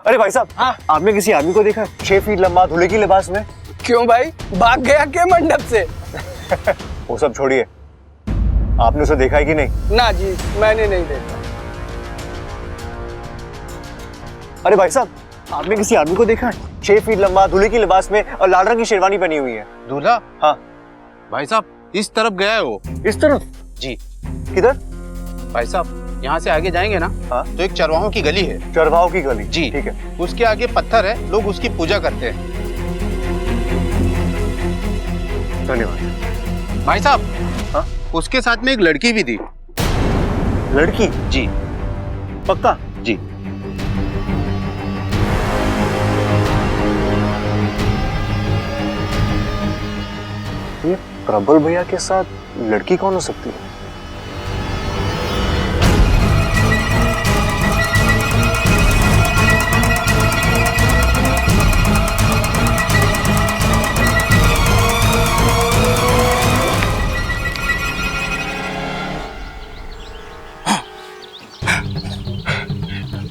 अरे भाई साहब, हाँ? आपने किसी आदमी को देखा 6 फीट लंबा दूल्हे की लिबास में? क्यों भाई, भाग गया क्या मंडप से? वो सब छोड़िए, आपने उसे देखा है कि नहीं? ना जी, मैंने नहीं देखा। अरे भाई साहब, आपने किसी आदमी को देखा है 6 फीट लंबा दूल्हे की लिबास में और लाल रंग की शेरवानी पहनी हुई है? दूल्हा? हाँ। भाई साहब इस तरफ गया है वो। इस तरफ? जी। किधर? भाई साहब यहाँ से आगे जाएंगे ना, हाँ? तो एक चरवाहों की गली है। चरवाहों की गली? जी ठीक है। उसके आगे पत्थर है, लोग उसकी पूजा करते हैं। धन्यवाद। भाई साहब, हाँ? उसके साथ में एक लड़की भी थी। लड़की? जी। पक्का? जी। ये प्रबल भैया के साथ लड़की कौन हो सकती है?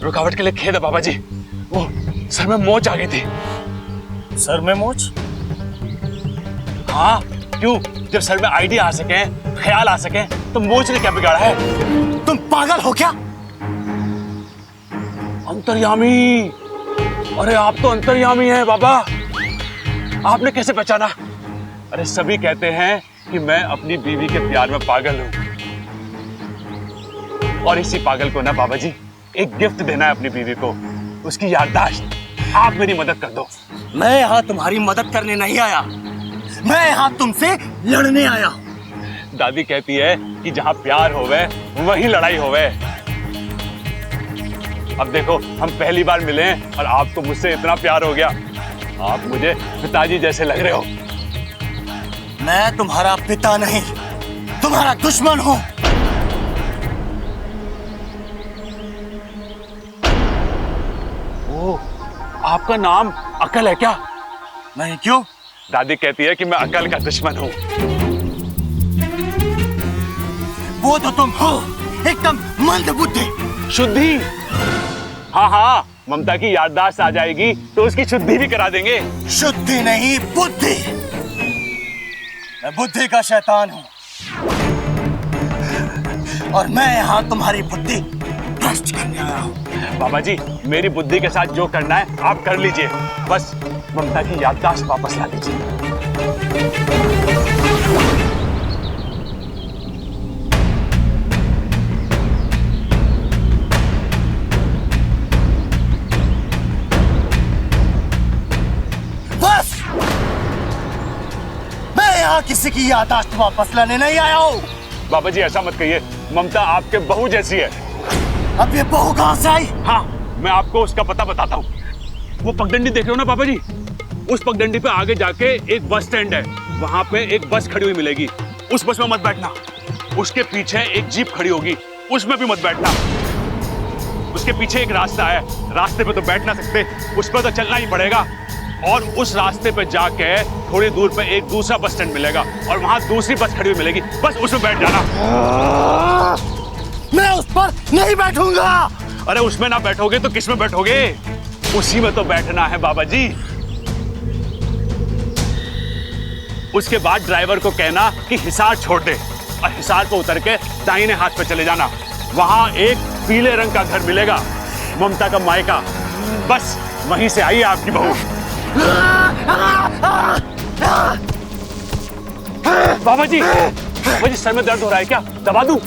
रुकावट के लिए खेद है बाबा जी, वो सर में मोच आ गई थी। सर में मोच? हाँ, क्यों? जब सर में आइडिया आ सके, ख्याल आ सके, तो मोच ने क्या बिगाड़ा है? तुम पागल हो क्या? अंतर्यामी! अरे आप तो अंतर्यामी हैं बाबा, आपने कैसे पहचाना? अरे सभी कहते हैं कि मैं अपनी बीवी के प्यार में पागल हूं, और इसी पागल को ना बाबा जी एक गिफ्ट देना है अपनी बीवी को, उसकी याददाश्त। आप मेरी मदद कर दो। मैं यहाँ तुम्हारी मदद करने नहीं आया, मैं यहाँ तुमसे लड़ने आया हूँ। दादी कहती है कि जहाँ प्यार होवे वहीं लड़ाई होवे। अब देखो, हम पहली बार मिले हैं और आपको मुझसे इतना प्यार हो गया। आप मुझे पिताजी जैसे लग रहे हो। मैं तुम्हारा पिता नहीं, तुम्हारा दुश्मन हूँ। ओह, आपका नाम अकल है क्या? नहीं, क्यों? दादी कहती है कि मैं अकल का दुश्मन हूँ। वो तो तुम हो, एकदम मंदबुद्धि। शुद्धि? हाँ हाँ, ममता की याददाश्त आ जाएगी तो उसकी शुद्धि भी करा देंगे। शुद्धि नहीं, बुद्धि। मैं बुद्धि का शैतान हूँ, और मैं यहाँ तुम्हारी बुद्धि भ्रष्ट करने आया हूँ। बाबा जी, मेरी बुद्धि के साथ जो करना है आप कर लीजिए, बस ममता की याददाश्त वापस ला दीजिए। बस, मैं यहाँ किसी की याददाश्त वापस लाने नहीं आया हूँ। बाबा जी ऐसा मत कहिए, ममता आपके बहू जैसी है। अब ये बहू कहाँ से आई? हाँ, मैं आपको उसका पता बताता हूँ। वो पगडंडी देख रहे हो ना बाबा जी, उस पगडंडी पे आगे जाके एक बस स्टैंड है, वहां पे एक बस खड़ी हुई मिलेगी। उस बस में मत बैठना। उसके पीछे एक जीप खड़ी होगी, उसमें भी मत बैठना। उसके पीछे एक रास्ता है, रास्ते पे तो बैठ ना सकते, उस पर तो चलना ही पड़ेगा। और उस रास्ते पे जाके थोड़ी दूर पे एक दूसरा बस स्टैंड मिलेगा, और वहां दूसरी बस खड़ी हुई मिलेगी, बस उसमें बैठ जाना। मैं उस पर नहीं बैठूंगा। अरे उसमें ना बैठोगे तो किस में बैठोगे? उसी में तो बैठना है बाबा जी। उसके बाद ड्राइवर को कहना कि हिसार छोड़ दे, और हिसार को उतर के दाहिने हाथ पे चले जाना। वहां एक पीले रंग का घर मिलेगा, ममता का मायका। बस वहीं से आई आपकी बहू। बाबा जी, सर में दर्द हो रहा है क्या? दबा दूं?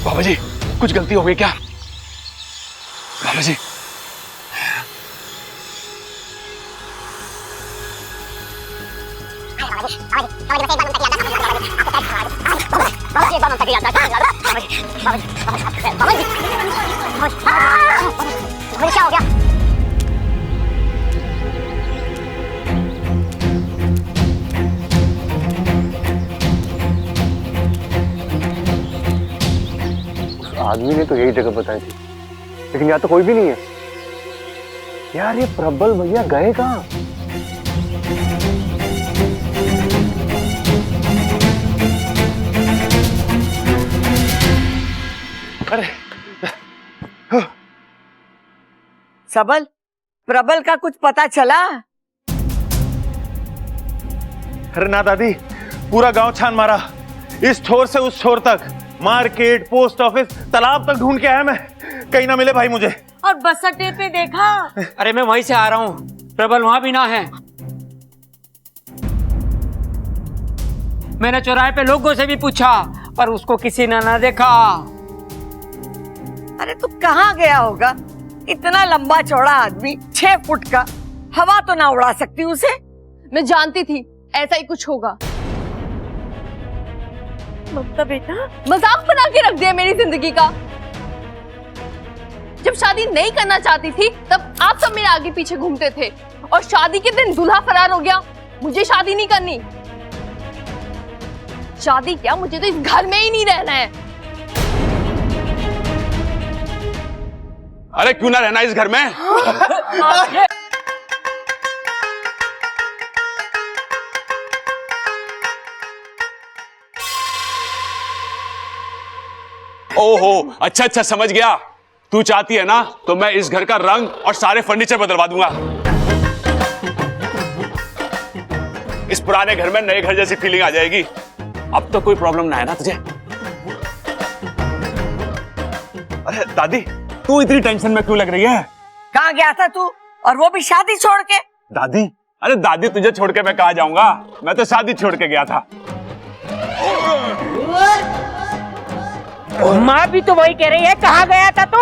बाबा जी, कुछ गलती हो गई क्या? बाबा जी, क्या हो गया? आदमी ने तो यही जगह बताई थी, लेकिन यहाँ तो कोई भी नहीं है। यार ये प्रबल भैया गए कहाँ? अरे सबल, प्रबल का कुछ पता चला? अरे ना दादी, पूरा गांव छान मारा, इस छोर से उस छोर तक, मार्केट, पोस्ट ऑफिस, तालाब तक ढूंढ के आया मैं, कहीं ना मिले भाई मुझे। और बस अड्डे पे देखा? अरे मैं वहीं से आ रहा हूँ, प्रबल वहां भी ना है। मैंने चौराहे पे लोगों से भी पूछा पर उसको किसी ने ना देखा। अरे तू कहाँ गया होगा? इतना लंबा चौड़ा आदमी, 6 फुट का, हवा तो ना उड़ा सकती उसे? मैं जानती थी ऐसा ही कुछ होगा। ममता बेटा, मजाक बना के रख दिया मेरी जिंदगी का। जब शादी नहीं करना चाहती थी तब आप सब मेरे आगे पीछे घूमते थे, और शादी के दिन दूल्हा फरार हो गया। मुझे शादी नहीं करनी। शादी क्या, मुझे तो इस घर में ही नहीं रहना है। अरे क्यों ना रहना इस घर में? ओहो, अच्छा अच्छा समझ गया। तू चाहती है ना तो मैं इस घर का रंग और सारे फर्नीचर बदलवा दूंगा। इस पुराने घर में नए घर जैसी फीलिंग आ जाएगी। अब तो कोई प्रॉब्लम ना है ना तुझे? अरे दादी, तू इतनी टेंशन में क्यों लग रही है? कहाँ गया था तू, और वो भी शादी छोड़ के? दादी, अरे दादी तुझे छोड़ के मैं कहाँ जाऊंगा? मैं तो शादी छोड़ के गया था। माँ भी तो वही कह रही है, कहाँ गया था तू?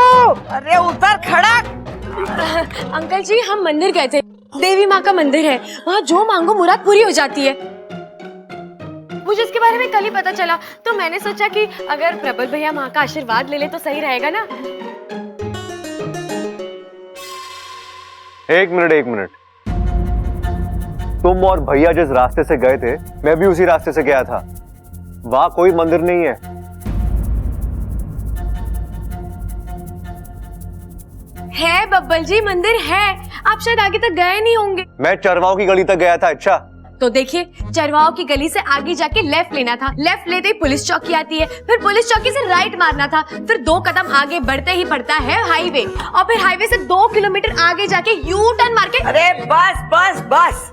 अरे उतर खड़ा। अंकल जी, हम मंदिर गए थे। देवी माँ का मंदिर है, वहाँ जो मांगो मुराद पूरी हो जाती है। मुझे इसके बारे में कल ही पता चला, तो मैंने सोचा कि अगर प्रबल भैया माँ का आशीर्वाद ले ले तो सही रहेगा ना। एक मिनट। तुम और भैया जिस रास्ते से गए थे, मैं भी उसी रास्ते से गया था। वहां कोई मंदिर नहीं है। है बब्बल जी, मंदिर है। आप शायद आगे तक गए नहीं होंगे। मैं चरवाओं की गली तक गया था। अच्छा, तो देखिए, चरवाओं की गली से आगे जाके लेफ्ट लेना था। लेफ्ट लेते ही पुलिस चौकी आती है, फिर पुलिस चौकी से राइट मारना था, फिर 2 कदम आगे बढ़ते ही पड़ता है हाईवे, और फिर हाईवे से 2 किलोमीटर आगे जाके यू टर्न मार के। अरे बस बस बस,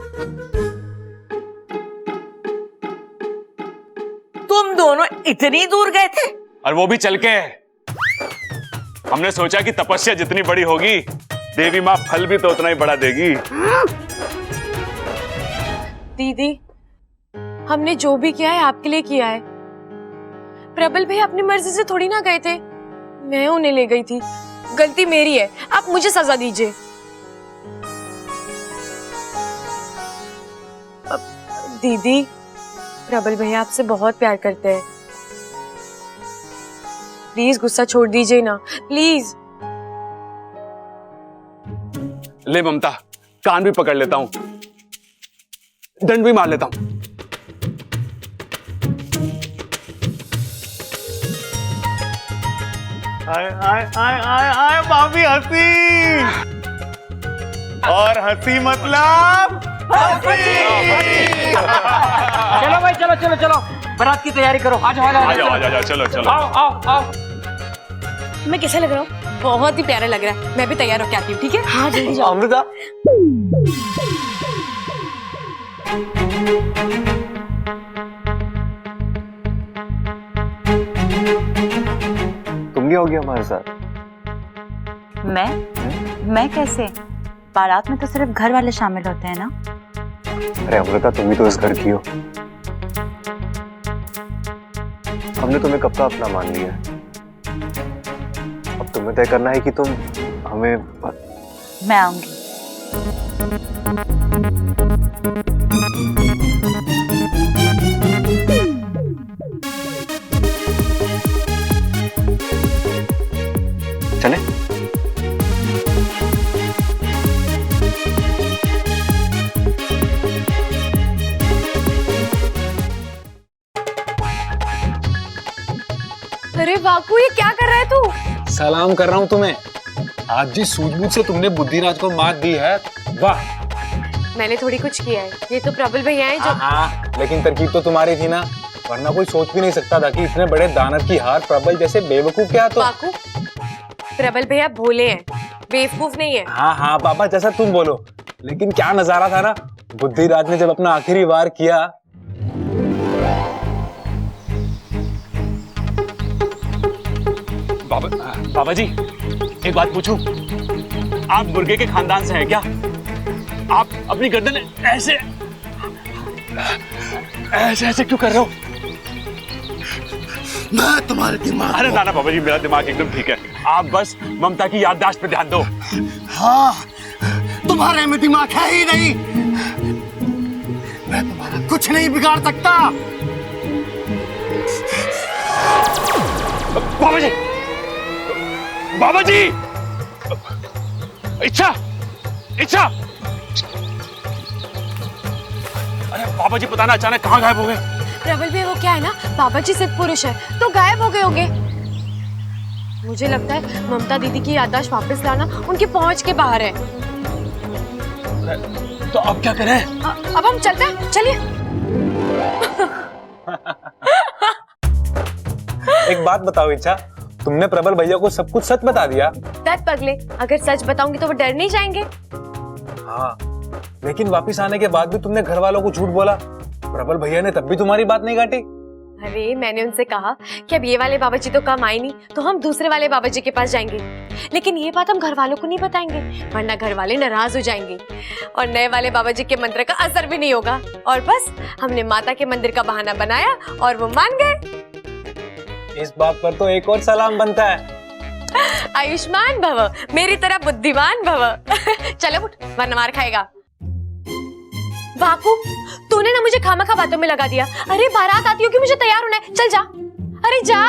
तुम दोनों इतनी दूर गए थे? और वो भी चल के। हमने सोचा कि तपस्या जितनी बड़ी होगी, देवी माँ फल भी तो उतना ही बड़ा देगी। दीदी, हमने जो भी किया है आपके लिए किया है। प्रबल भाई अपनी मर्जी से थोड़ी ना गए थे, मैं उन्हें ले गई थी। गलती मेरी है, आप मुझे सजा दीजिए। दीदी, प्रबल भैया आपसे बहुत प्यार करते हैं। प्लीज गुस्सा छोड़ दीजिए ना, प्लीज। ले ममता, कान भी पकड़ लेता हूँ, दंड भी मार लेता हूँ। आए भाभी हंसी, और हंसी मतलब चलो भाई, चलो बारात की तैयारी करो। आ जाओ, चलो। आओ। मैं कैसा लग रहा हूँ? बहुत ही प्यारा लग रहा है। मैं भी तैयार होके आती हूँ, ठीक है? हाँ जल्दी जाओ। अमृता, तुम नहीं होगी हमारे साथ? मैं कैसे? बारात में तो सिर्फ घर वाले शामिल होते हैं ना। अरे अमृता, तुम भी तो इस घर की हो। हमने तुम्हें कब का अपना मान लिया है। अब तुम्हें तय करना है कि तुम हमें। मैं आऊंगी। चले? अरे बापू, ये क्या कर रहे तू? सलाम कर रहा हूँ तुम्हें। आज जिस सूझबूझ से तुमने बुद्धिराज को मात दी है, वाह। मैंने थोड़ी कुछ किया है, ये तो प्रबल भैया हैं जो। हाँ, लेकिन तरकीब तो तुम्हारी थी ना, वरना कोई सोच भी नहीं सकता था कि इतने बड़े दानव की हार प्रबल जैसे बेवकूफ क्या तो। बाकू, प्रबल भैया भोले हैं, बेवकूफ नहीं है। हाँ हाँ पापा, जैसा तुम बोलो, लेकिन क्या नजारा था ना बुद्धिराज ने जब अपना आखिरी वार किया। बाबा जी, एक बात पूछूं? आप मुर्गे के खानदान से हैं क्या? आप अपनी गर्दन ऐसे ऐसे ऐसे क्यों कर रहे हो? मैं तुम्हारे दिमाग अरे ना बाबा जी, मेरा दिमाग एकदम ठीक है। आप बस ममता की याददाश्त पे ध्यान दो। हाँ, तुम्हारे में दिमाग है ही नहीं। मैं तुम्हारा कुछ नहीं बिगाड़ सकता। बाबा जी, बाबा जी, इच्छा, इच्छा। अरे बाबा जी, पता ना अचानक कहाँ गायब हो गए। प्रबल भैया वो क्या है ना, बाबा जी सिद्ध पुरुष है तो गायब हो गए होंगे। मुझे लगता है ममता दीदी की याददाश्त वापस लाना उनकी पहुंच के बाहर है। तो अब क्या करें? अब हम चलते हैं, चलिए। एक बात बताओ इच्छा, तुमने प्रबल भैया को सब कुछ सच बता दिया? दत्त पगले, अगर सच बताऊंगी तो वो डर नहीं जाएंगे। हाँ, लेकिन वापिस आने के बाद भी तुमने घर वालों को झूठ बोला। प्रबल भैया ने तब भी तुम्हारी बात नहीं काटी। अरे मैंने उनसे कहा कि अब ये वाले बाबा जी तो काम आए नहीं, तो हम दूसरे वाले बाबा जी के पास जाएंगे। लेकिन ये बात हम घर वालों को नहीं बताएंगे, वरना घर वाले नाराज हो जाएंगे और नए वाले बाबा जी के मंत्र का असर भी नहीं होगा। और बस हमने माता के मंदिर का बहाना बनाया और वो मान गए। इस बात पर तो एक और सलाम बनता है। आयुष्मान भव, मेरी तरह बुद्धिमान भव। चलो उठ, वरना मार खाएगा। वाकू, तूने ना मुझे खामखा बातों में लगा दिया। अरे बारात आती हो कि मुझे तैयार होना है, चल जा। अरे जा।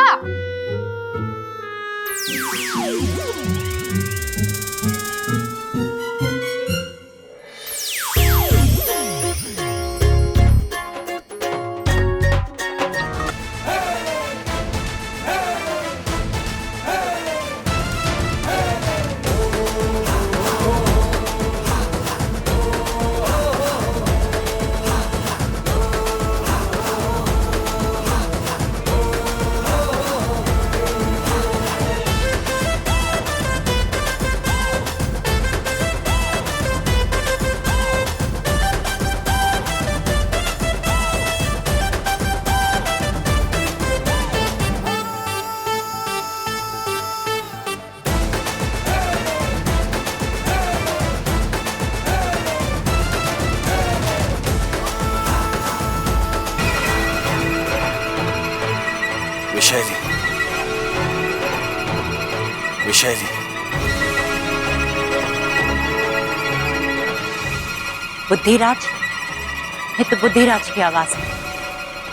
विशैली, विशैली, बुद्धिराज, ये तो बुद्धिराज की आवाज है।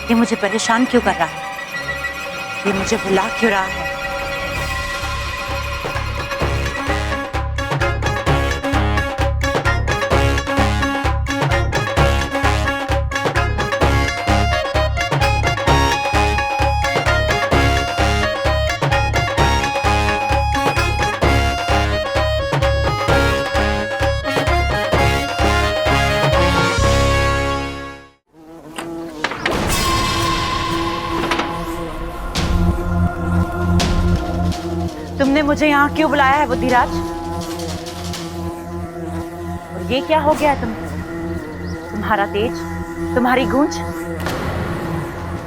ये मुझे परेशान क्यों कर रहा है? ये मुझे बुला क्यों रहा है? तुमने मुझे यहाँ क्यों बुलाया है बुद्धिराज? और ये क्या हो गया तुम्हारा तेज, तुम्हारी गूंज?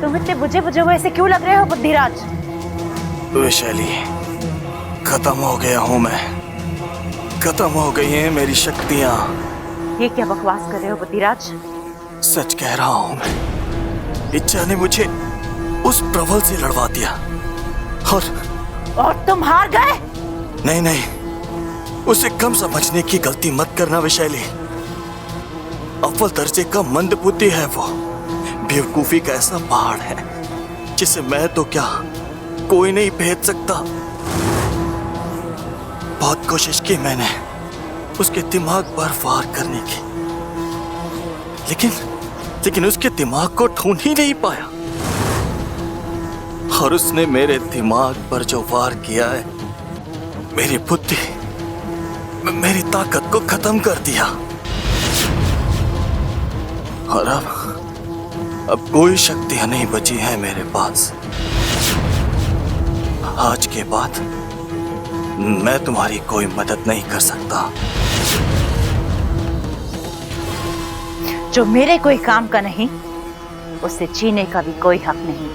तुम इतने बुझे बुझे हुए ऐसे क्यों लग रहे हो बुद्धिराज? विशैली, खत्म हो गया हूँ मैं, खत्म हो गई हैं मेरी शक्तियाँ। ये क्या बकवास कर रहे हो बुद्धिराज? सच कह रहा हूँ मैं। इच्छा ने मुझे उस प्रबल से लड़वा दिया और तुम हार गए? नहीं नहीं, उसे कम समझने की गलती मत करना विशैली। अव्वल दर्जे का मंदबुद्धि है वो, बेवकूफी का ऐसा पहाड़ है जिसे मैं तो क्या कोई नहीं भेद सकता। बहुत कोशिश की मैंने उसके दिमाग पर वार करने की, लेकिन उसके दिमाग को ढूंढ ही नहीं पाया। और उसने मेरे दिमाग पर जो वार किया है, मेरी बुद्धि, मेरी ताकत को खत्म कर दिया। और अब कोई शक्तियां नहीं बची हैं मेरे पास। आज के बाद मैं तुम्हारी कोई मदद नहीं कर सकता। जो मेरे कोई काम का नहीं, उससे जीने का भी कोई हक नहीं।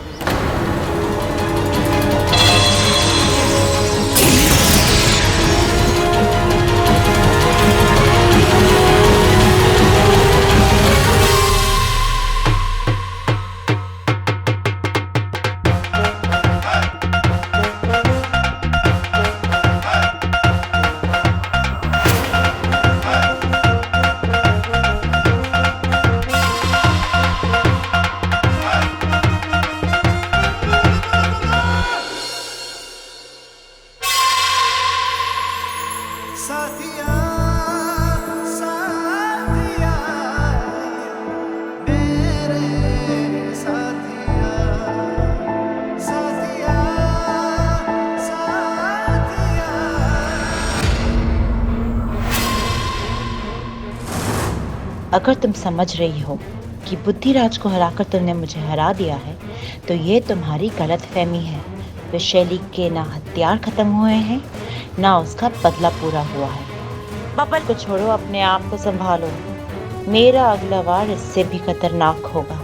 अगर तुम समझ रही हो कि बुद्धिराज को हराकर तुमने मुझे हरा दिया है, तो ये तुम्हारी गलतफहमी है। विशैली के ना हथियार खत्म हुए हैं, ना उसका बदला पूरा हुआ है। बबल को छोड़ो, अपने आप को संभालो। मेरा अगला वार इससे भी खतरनाक होगा।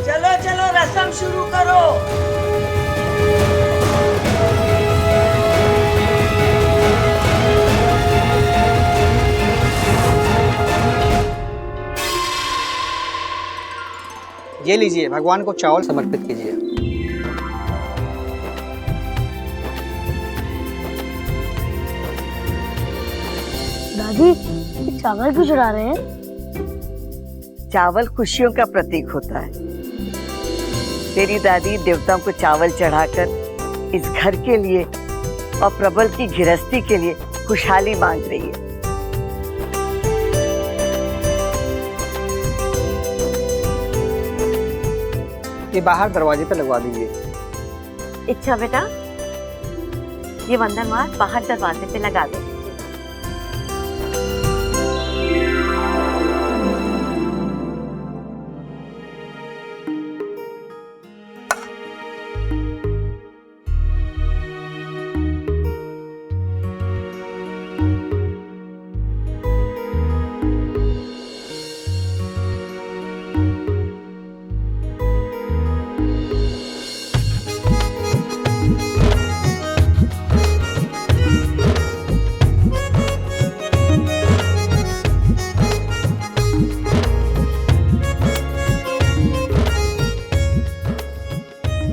चलो चलो, रस्म शुरू करो। ये लीजिए, भगवान को चावल समर्पित कीजिए। दादी, ये चावल क्यों चढ़ा रहे हैं? चावल खुशियों का प्रतीक होता है। तेरी दादी देवताओं को चावल चढ़ाकर इस घर के लिए और प्रबल की गृहस्थी के लिए खुशहाली मांग रही है। ये बाहर दरवाजे पे लगवा दीजिए। इच्छा बेटा, ये वंदनवार बाहर दरवाजे पे लगा दो।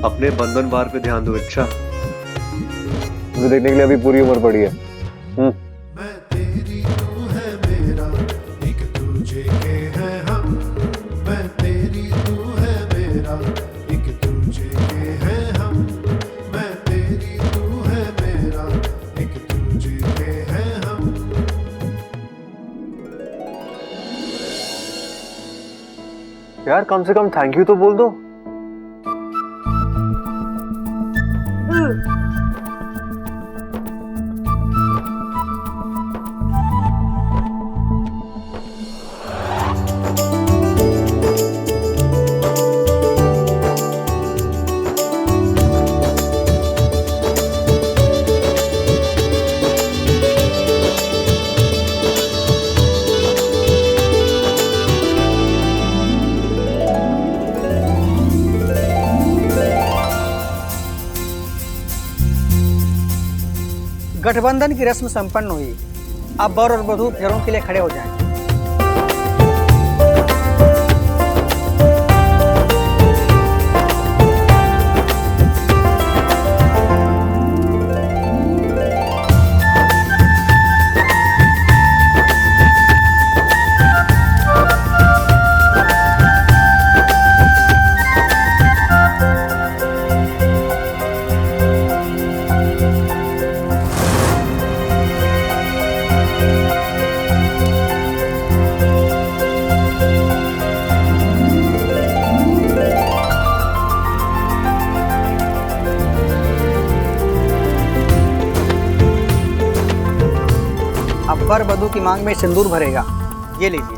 अपने बंधन बार पे ध्यान दो। इच्छा, मुझे देखने के लिए अभी पूरी उम्र पड़ी है। यार कम से कम थैंक यू तो बोल दो। गठबंधन की रस्म संपन्न हुई। अब वर और वधू फेरों के लिए खड़े हो जाएं। वर वधू की मांग में सिंदूर भरेगा। ये लीजिए।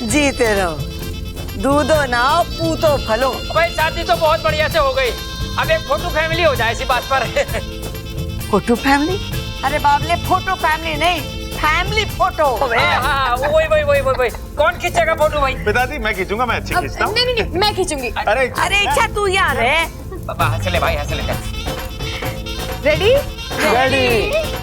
जीते रहो, दूधो नाओ पूतो फलो। भाई शादी तो बहुत बढ़िया से हो गई, अब एक फोटो फैमिली हो जाए इसी बात पर। Photo family? अरे बाबले, फोटो फैमिली नहीं, फैमिली फोटो। हाँ, वही। कौन खींचेगा फोटो भाई? पिताजी मैं खींचूंगा, मैं अच्छी खींचता हूँ। नहीं, मैं खींचूंगी। अरे अच्छा तू यार है। हंस ले भाई, हंस ले। रेडी? रेडी।